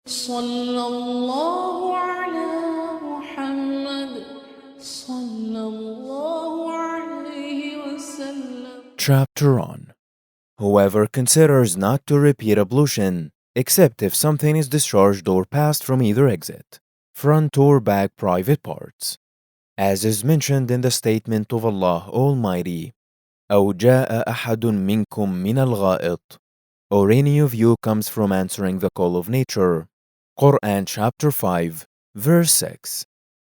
صلى الله على محمد صلى الله عليه وسلم. Chapter on Whoever considers not to repeat ablution, except if something is discharged or passed from either exit, front or back private parts, as is mentioned in the statement of Allah Almighty, أو جاء أحد منكم من الغائط, or any of you comes from answering the call of nature. Quran chapter 5, verse 6.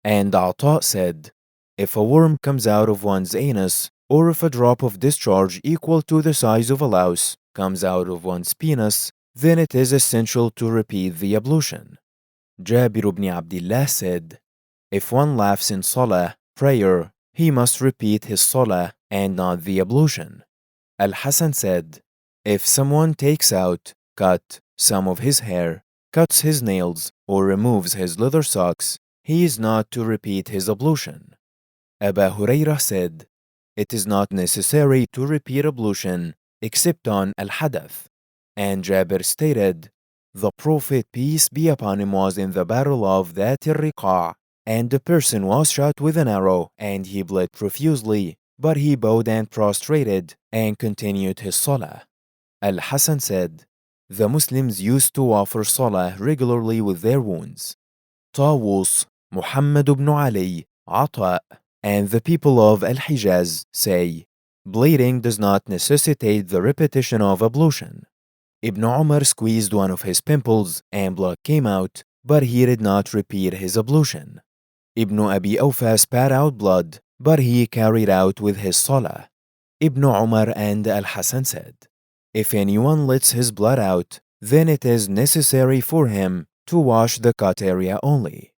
And Ata said, if a worm comes out of one's anus, or if a drop of discharge equal to the size of a louse comes out of one's penis, then it is essential to repeat the ablution. Jabir ibn Abdullah said, if one laughs in salah, prayer, he must repeat his salah and not the ablution. Al-Hasan said, if someone takes out, cut, some of his hair, cuts his nails, or removes his leather socks, he is not to repeat his ablution. Abu Hurairah said, it is not necessary to repeat ablution except on al-hadath. And Jabir stated, the Prophet, peace be upon him, was in the battle of Dhat al-Riqa', and the person was shot with an arrow, and he bled profusely, but he bowed and prostrated and continued his salah. Al-Hasan said, the Muslims used to offer salah regularly with their wounds. Tawus, Muhammad ibn Ali, Ata, and the people of Al-Hijaz say, bleeding does not necessitate the repetition of ablution. Ibn Umar squeezed one of his pimples and blood came out, but he did not repeat his ablution. Ibn Abi Awfa spat out blood, but he carried out with his salah. Ibn Umar and Al-Hasan said, if anyone lets his blood out, then it is necessary for him to wash the cut area only.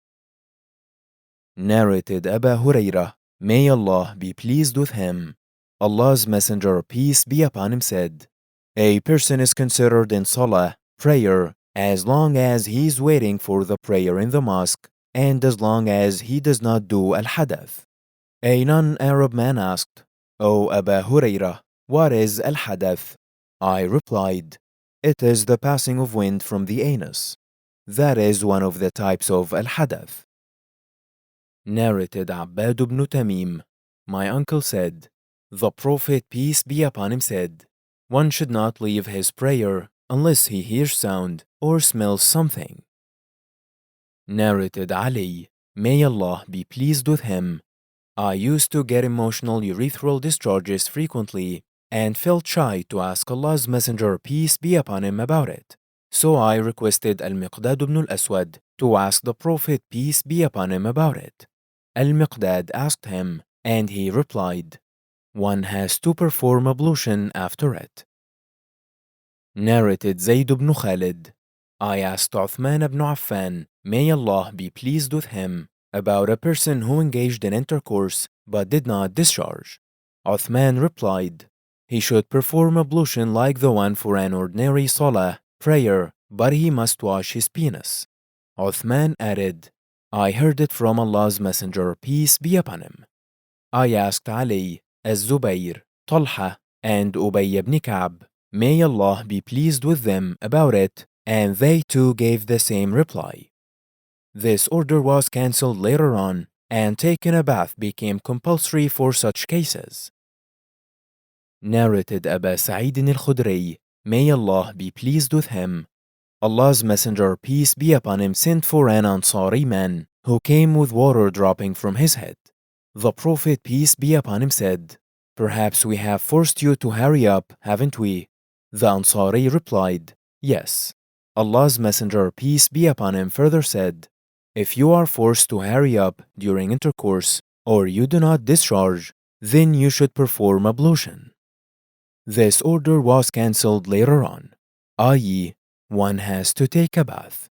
Narrated Abu Hurairah, may Allah be pleased with him, Allah's Messenger, peace be upon him, said, a person is considered in salah, prayer, as long as he is waiting for the prayer in the mosque, and as long as he does not do al-hadath. A non-Arab man asked, O Abu Hurairah, what is al-hadath? I replied, it is the passing of wind from the anus. That is one of the types of al-hadath. Narrated Abbad ibn Tamim, my uncle said, the Prophet, peace be upon him, said, one should not leave his prayer unless he hears sound or smells something. Narrated Ali, may Allah be pleased with him, I used to get emotional urethral discharges frequently and felt shy to ask Allah's Messenger, peace be upon him, about it. So I requested al-Miqdad ibn al-Aswad to ask the Prophet, peace be upon him, about it. Al-Miqdad asked him, and he replied, one has to perform ablution after it. Narrated Zayd ibn Khalid, I asked Uthman ibn Affan, may Allah be pleased with him, about a person who engaged in intercourse but did not discharge. Uthman replied, he should perform ablution like the one for an ordinary salah, prayer, but he must wash his penis. Uthman added, I heard it from Allah's Messenger, peace be upon him. I asked Ali, Az-Zubayr, Talha, and Ubay ibn Ka'b, may Allah be pleased with them, about it, and they too gave the same reply. This order was cancelled later on, and taking a bath became compulsory for such cases. Narrated Abu Sa'id al-Khudri, may Allah be pleased with him, Allah's Messenger, peace be upon him, sent for an Ansari man who came with water dropping from his head. The Prophet, peace be upon him, said, perhaps we have forced you to hurry up, haven't we? The Ansari replied, yes. Allah's Messenger, peace be upon him, further said, if you are forced to hurry up during intercourse, or you do not discharge, then you should perform ablution. This order was cancelled later on, i.e., one has to take a bath.